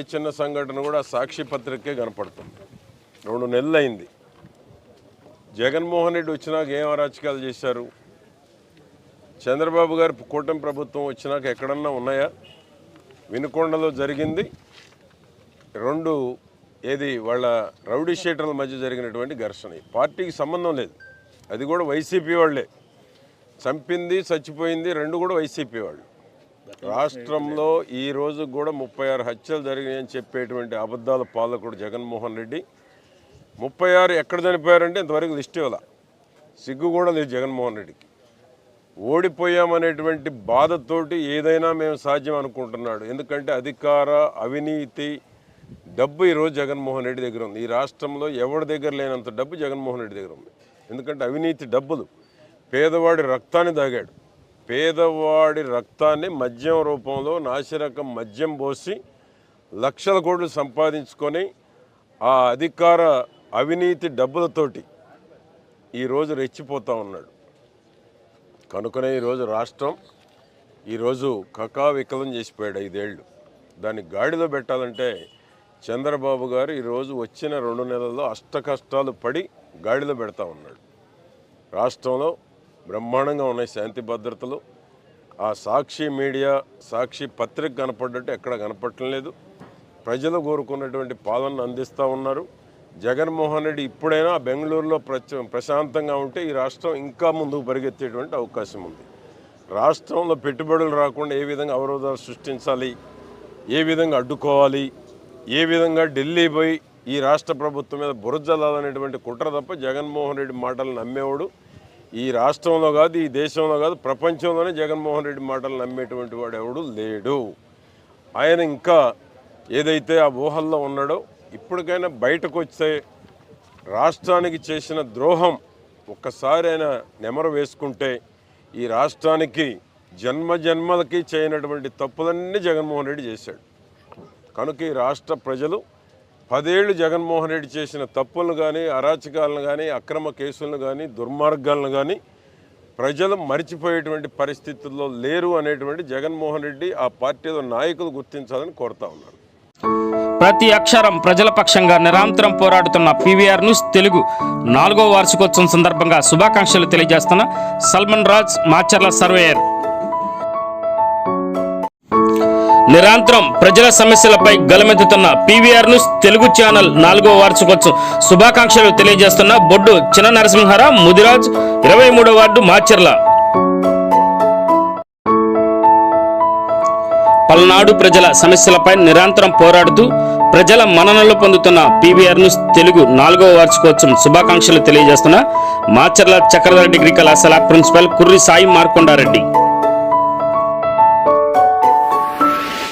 చిన్న సంఘటన కూడా సాక్షి పత్రికే కనపడుతుంది. 2 నెలలు అయింది. జగన్మోహన్ రెడ్డి వచ్చినాక ఏం అరాచకాలు చేశారు? చంద్రబాబు గారు కూటమి ప్రభుత్వం వచ్చినాక ఎక్కడన్నా ఉన్నాయా? వినుకొండలో జరిగింది 2 వాళ్ళ రౌడీ షీటర్ల మధ్య జరిగినటువంటి ఘర్షణ. పార్టీకి సంబంధం లేదు, అది కూడా వైసీపీ వాళ్ళే. చంపింది చచ్చిపోయింది 2 కూడా వైసీపీ వాళ్ళు. రాష్ట్రంలో ఈ రోజు కూడా 36 హత్యలు జరిగాయని చెప్పేటువంటి అబద్ధాల పాలకుడు జగన్మోహన్ రెడ్డి. 36 ఎక్కడ చనిపోయారంటే ఇంతవరకు లిస్ట్ ఇవ్వాల. సిగ్గు కూడా లేదు జగన్మోహన్ రెడ్డికి. ఓడిపోయామనేటువంటి బాధతోటి ఏదైనా మేము సాధ్యం అనుకుంటున్నాడు. ఎందుకంటే అధికార, అవినీతి, డబ్బు ఈరోజు జగన్మోహన్ రెడ్డి దగ్గర ఉంది. ఈ రాష్ట్రంలో ఎవరి దగ్గర లేనంత డబ్బు జగన్మోహన్ రెడ్డి దగ్గర ఉంది. ఎందుకంటే అవినీతి డబ్బులు. పేదవాడి రక్తాన్ని తాగాడు. పేదవాడి రక్తాన్ని మద్యం రూపంలో నాసిరకం మద్యం పోసి లక్షల కోట్లు సంపాదించుకొని ఆ అధికార అవినీతి డబ్బులతోటి ఈరోజు రెచ్చిపోతూ ఉన్నాడు. కనుకనే ఈరోజు రాష్ట్రం ఈరోజు కకావికలం చేసిపోయాడు 5 ఏళ్ళు. దాన్ని గాడిలో పెట్టాలంటే చంద్రబాబు గారు ఈరోజు వచ్చిన 2 నెలల్లో అష్టకష్టాలు పడి గాడిలో పెడతా ఉన్నాడు. రాష్ట్రంలో బ్రహ్మాండంగా ఉన్నాయి శాంతి భద్రతలు. ఆ సాక్షి మీడియా, సాక్షి పత్రిక కనపడ్డట్టు ఎక్కడ కనపడటం లేదు. ప్రజలు కోరుకున్నటువంటి పాలనను అందిస్తూ ఉన్నారు. జగన్మోహన్ రెడ్డి ఇప్పుడైనా బెంగళూరులో ప్రశాంతంగా ఉంటే ఈ రాష్ట్రం ఇంకా ముందుకు పరిగెత్తేటువంటి అవకాశం ఉంది. రాష్ట్రంలో పెట్టుబడులు రాకుండా ఏ విధంగా అవరోధాలు సృష్టించాలి, ఏ విధంగా అడ్డుకోవాలి, ఏ విధంగా ఢిల్లీ పోయి ఈ రాష్ట్ర ప్రభుత్వం మీద బురజల్లాలనేటువంటి కుట్ర తప్ప జగన్మోహన్ రెడ్డి మాటలు నమ్మేవాడు ఈ రాష్ట్రంలో కాదు, ఈ దేశంలో కాదు, ప్రపంచంలోనే జగన్మోహన్ రెడ్డి మాటలు నమ్మేటువంటి వాడు ఎవడు లేడు. ఆయన ఇంకా ఏదైతే ఆ ఊహల్లో ఉన్నాడో ఇప్పటికైనా బయటకు వస్తే రాష్ట్రానికి చేసిన ద్రోహం ఒక్కసారి ఆయన నెమరు వేసుకుంటే ఈ రాష్ట్రానికి జన్మలకి చేయనటువంటి తప్పులన్నీ జగన్మోహన్ రెడ్డి చేశాడు. కనుక ఈ రాష్ట్ర ప్రజలు 10 ఏళ్ళు జగన్మోహన్ రెడ్డి చేసిన తప్పులను కానీ, అరాచకాలను కానీ, అక్రమ కేసులను కానీ, దుర్మార్గాలను కానీ ప్రజలు మరిచిపోయేటువంటి పరిస్థితుల్లో లేరు అనేటువంటి జగన్మోహన్ రెడ్డి ఆ పార్టీలో నాయకులు గుర్తించాలని కోరుతా ఉన్నారు. ప్రతి అక్షరం ప్రజల పక్షంగా నిరంతరం పోరాడుతున్న పీవీఆర్ న్యూస్ తెలుగు 4వ వార్షికోత్సవం సందర్భంగా శుభాకాంక్షలు తెలియజేస్తున్న సల్మాన్ రాజ్ మాచర్ల సర్వేయర్. నిరంతరం ప్రజల సమస్యలపై గలమెత్తుతున్న పీవీఆర్ న్యూస్ తెలుగు ఛానల్ 4వ వార్షికోత్సవం శుభాకాంక్షలు తెలియజేస్తున్న బొడ్డు చిన్న నరసింహారావు ముదిరాజ్ 23వ వార్డు మాచర్ల. పల్నాడు ప్రజల సమస్యలపై నిరంతరం పోరాడుతూ ప్రజల మన్ననలు పొందుతున్న పీవీఆర్ న్యూస్ తెలుగు 4వ వార్షికోత్సవం శుభాకాంక్షలు తెలియజేస్తున్న మాచర్ల చక్రధర డిగ్రీ కళాశాల ప్రిన్సిపల్ కుర్రి సాయి మార్కొండారెడ్డి.